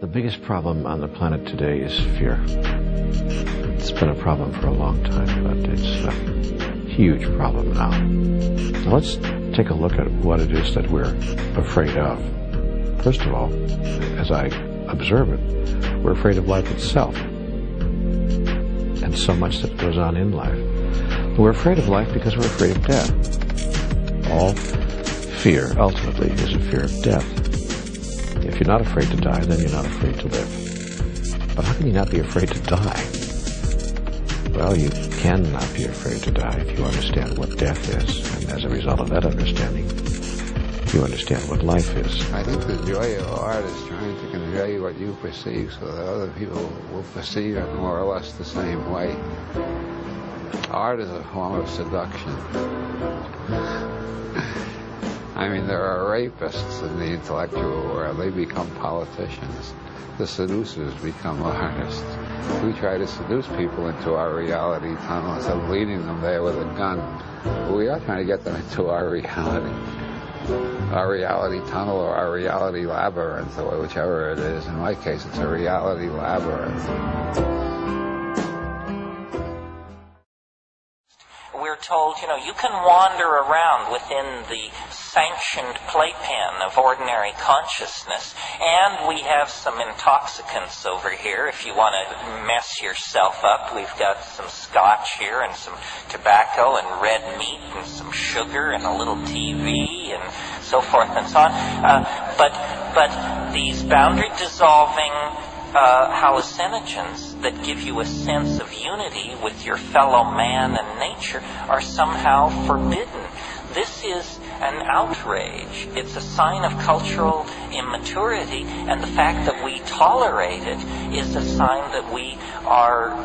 The biggest problem on the planet today is fear. It's been a problem for a long time, but it's a huge problem now. Now let's take a look at what it is that we're afraid of. First of all, as I observe it, we're afraid of life itself and so much that goes on in life. We're afraid of life because we're afraid of death. All fear, ultimately, is a fear of death. If you're not afraid to die, then you're not afraid to live. But how can you not be afraid to die? Well, you cannot be afraid to die if you understand what death is, and as a result of that understanding, you understand what life is. I think the joy of art is trying to convey what you perceive so that other people will perceive it more or less the same way. Art is a form of seduction. I mean, there are rapists in the intellectual world. They become politicians. The seducers become artists. We try to seduce people into our reality tunnel instead of leading them there with a gun. But we are trying to get them into our reality tunnel or our reality labyrinth, or whichever it is. In my case, it's a reality labyrinth. We're told, you can wander around within the sanctioned playpen of ordinary consciousness, and we have some intoxicants over here. If you want to mess yourself up, we've got some scotch here and some tobacco and red meat and some sugar and a little TV and so forth and so on. But these boundary-dissolving hallucinogens that give you a sense of unity with your fellow man and nature are somehow forbidden. This is an outrage. It's a sign of cultural immaturity, and the fact that we tolerate it is a sign that we are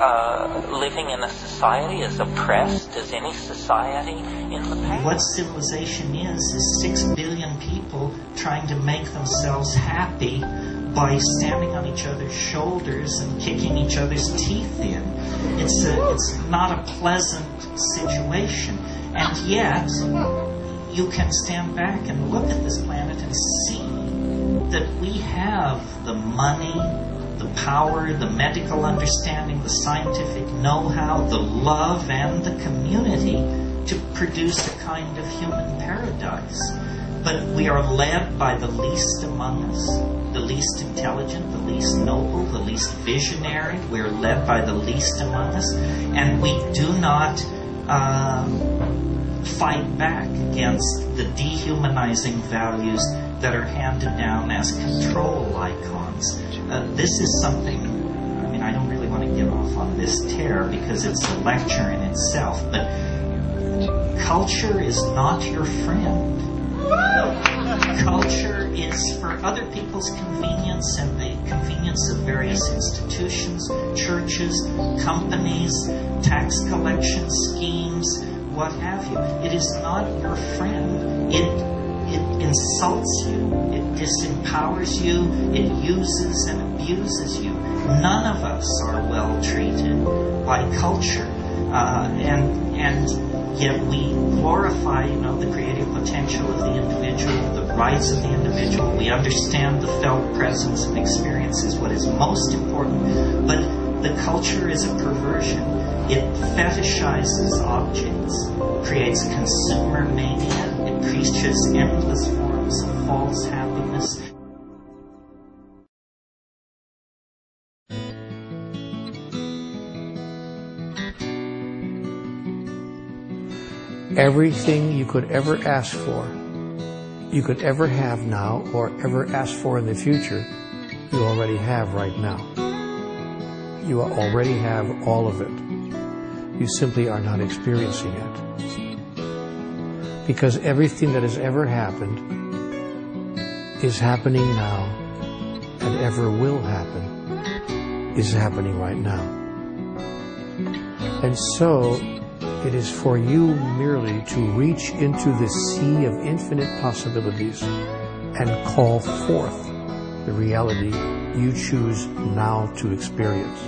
living in a society as oppressed as any society in the past. What civilization is 6 billion people trying to make themselves happy by standing on each other's shoulders and kicking each other's teeth in. It's not a pleasant situation. And yet, you can stand back and look at this planet and see that we have the money, the power, the medical understanding, the scientific know-how, the love, and the community to produce a kind of human paradise. But we are led by the least among us, the least intelligent, the least noble, the least visionary. We're led by the least among us, and we do not fight back against the dehumanizing values that are handed down as control icons. This is something, I don't really want to get off on this tear because it's a lecture in itself, but culture is not your friend. Culture is for other people's convenience and the convenience of various institutions, churches, companies, tax collection schemes, what have you. It is not your friend. It insults you. It disempowers you. It uses and abuses you. None of us are well treated by culture. And yet we glorify, the creative potential of the individual, the rights of the individual. We understand the felt presence and experience is what is most important. But the culture is a perversion. It fetishizes objects, creates consumer mania, it preaches endless forms of false happiness. Everything you could ever ask for, you could ever have now, or ever ask for in the future, you already have right now. You already have all of it. You simply are not experiencing it. Because everything that has ever happened is happening now, and ever will happen is happening right now. And so, it is for you merely to reach into the sea of infinite possibilities and call forth the reality you choose now to experience.